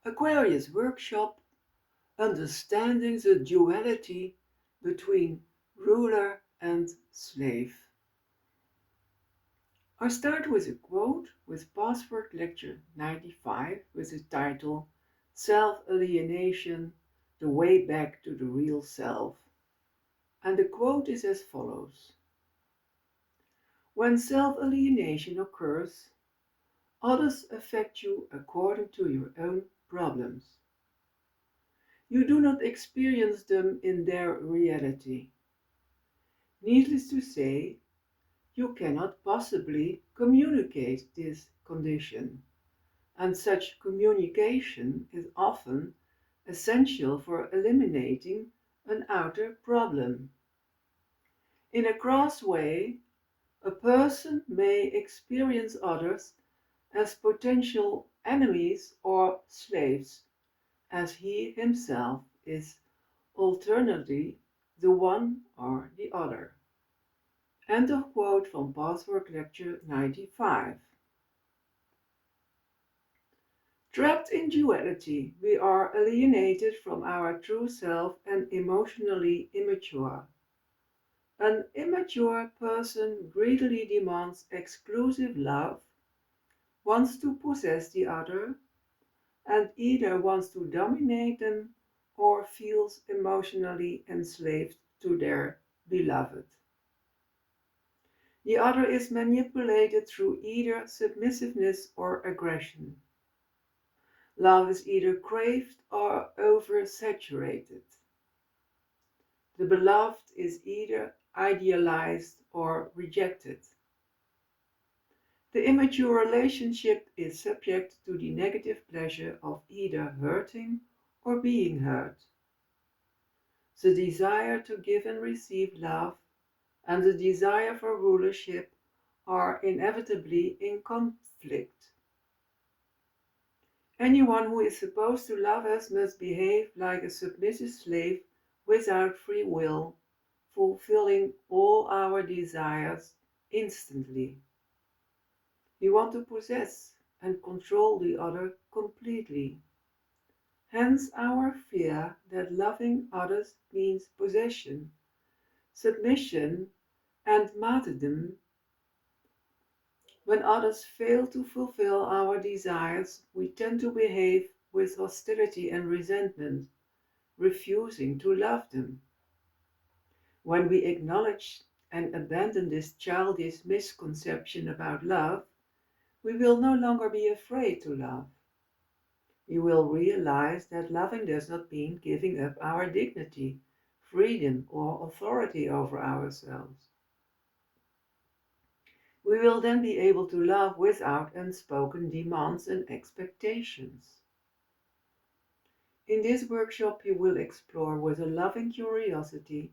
Aquarius workshop, understanding the duality between ruler and slave. I start with a quote with Password Lecture 95 with the title Self-Alienation, the Way Back to the Real Self. And the quote is as follows. When self-alienation occurs, others affect you according to your own problems. You do not experience them in their reality. Needless to say, you cannot possibly communicate this condition, and such communication is often essential for eliminating an outer problem. In a cross way, a person may experience others as potential enemies or slaves, as he himself is alternately the one or the other. End of quote from Password Lecture 95. Trapped in duality, we are alienated from our true self and emotionally immature. An immature person greedily demands exclusive love, wants to possess the other, and either wants to dominate them or feels emotionally enslaved to their beloved. The other is manipulated through either submissiveness or aggression. Love is either craved or oversaturated. The beloved is either idealized or rejected. The immature relationship is subject to the negative pleasure of either hurting or being hurt. The desire to give and receive love and the desire for rulership are inevitably in conflict. Anyone who is supposed to love us must behave like a submissive slave without free will, fulfilling all our desires instantly. We want to possess and control the other completely. Hence our fear that loving others means possession, submission, and martyrdom. When others fail to fulfill our desires, we tend to behave with hostility and resentment, refusing to love them. When we acknowledge and abandon this childish misconception about love, we will no longer be afraid to love. We will realize that loving does not mean giving up our dignity, freedom, or authority over ourselves. We will then be able to love without unspoken demands and expectations. In this workshop, you will explore with a loving curiosity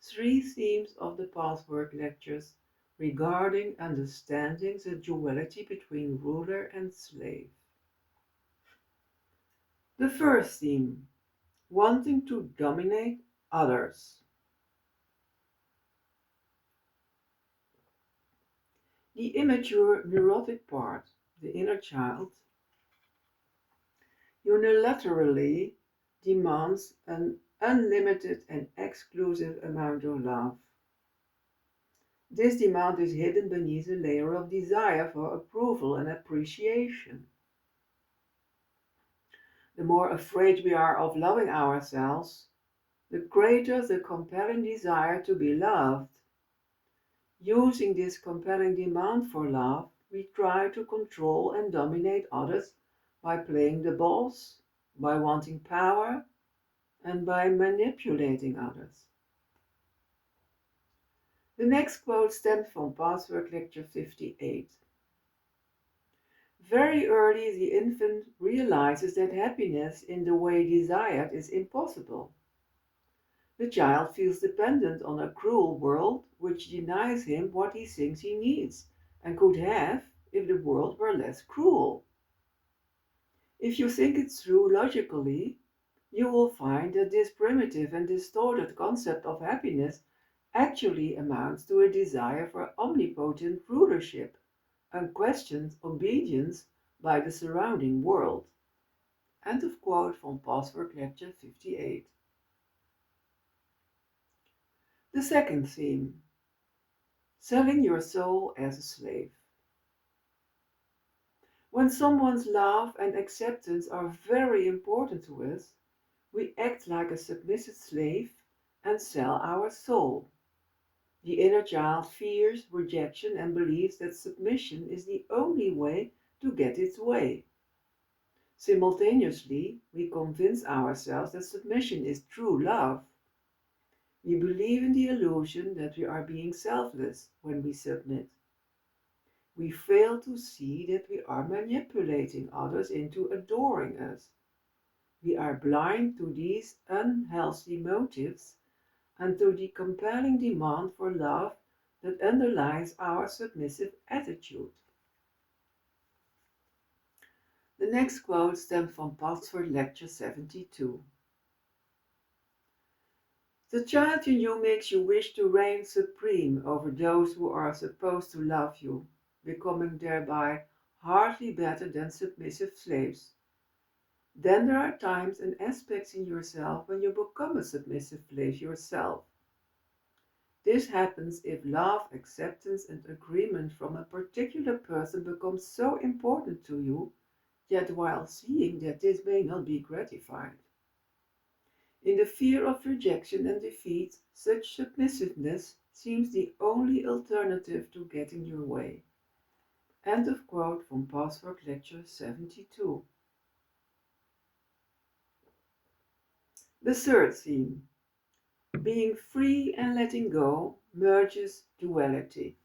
3 themes of the Password Lectures regarding understanding the duality between ruler and slave. The first theme, wanting to dominate others. The immature neurotic part, the inner child, unilaterally demands an unlimited and exclusive amount of love. This demand is hidden beneath a layer of desire for approval and appreciation. The more afraid we are of loving ourselves, the greater the compelling desire to be loved. Using this compelling demand for love, we try to control and dominate others by playing the boss, by wanting power, and by manipulating others. The next quote stems from Password Lecture 58. Very early, the infant realizes that happiness in the way desired is impossible. The child feels dependent on a cruel world which denies him what he thinks he needs and could have if the world were less cruel. If you think it through logically, you will find that this primitive and distorted concept of happiness actually amounts to a desire for omnipotent rulership, unquestioned obedience by the surrounding world, End of quote from Password Lecture 58. The second theme, selling your soul as a slave. When someone's love and acceptance are very important to us, we act like a submissive slave and sell our soul. The inner child fears rejection and believes that submission is the only way to get its way. Simultaneously, we convince ourselves that submission is true love. We believe in the illusion that we are being selfless when we submit. We fail to see that we are manipulating others into adoring us. We are blind to these unhealthy motives and to the compelling demand for love that underlies our submissive attitude. The next quote stems from Password Lecture 72. The child in you makes you wish to reign supreme over those who are supposed to love you, becoming thereby hardly better than submissive slaves. Then there are times and aspects in yourself when you become a submissive slave yourself. This happens if love, acceptance, and agreement from a particular person becomes so important to you, yet while seeing that this may not be gratified. In the fear of rejection and defeat, such submissiveness seems the only alternative to getting your way. End of quote from Password Lecture 72. The third theme, being free and letting go, merges duality.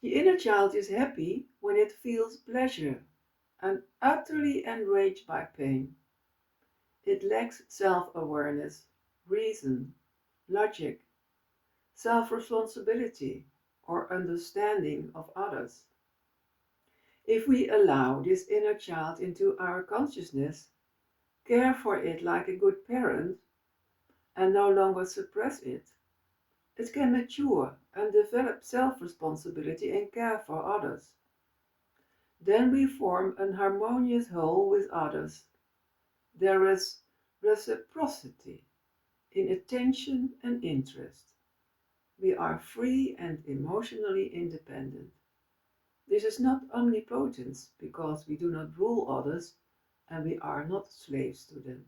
The inner child is happy when it feels pleasure and utterly enraged by pain. It lacks self-awareness, reason, logic, self-responsibility, or understanding of others. If we allow this inner child into our consciousness, care for it like a good parent, and no longer suppress it, it can mature and develop self-responsibility and care for others. Then we form an harmonious whole with others. There is reciprocity in attention and interest. We are free and emotionally independent. This is not omnipotence, because we do not rule others and we are not slaves to them.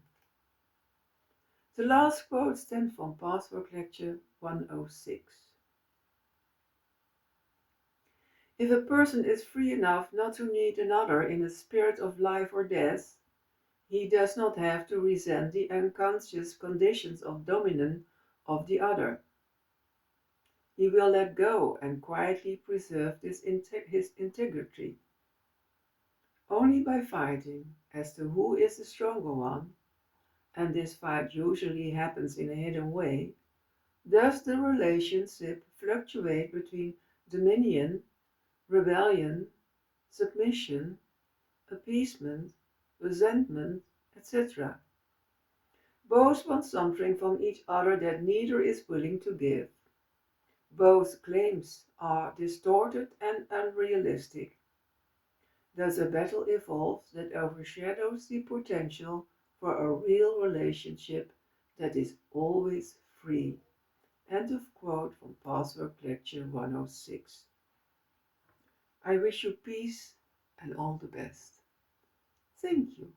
The last quote stems from Password Lecture 106. If a person is free enough not to need another in a spirit of life or death, he does not have to resent the unconscious conditions of dominance of the other. He will let go and quietly preserve his integrity. Only by fighting as to who is the stronger one, and this fight usually happens in a hidden way, does the relationship fluctuate between dominion, rebellion, submission, appeasement, resentment, etc. Both want something from each other that neither is willing to give. Both claims are distorted and unrealistic. Thus a battle evolves that overshadows the potential for a real relationship that is always free. End of quote from Password Lecture 106. I wish you peace and all the best. Thank you.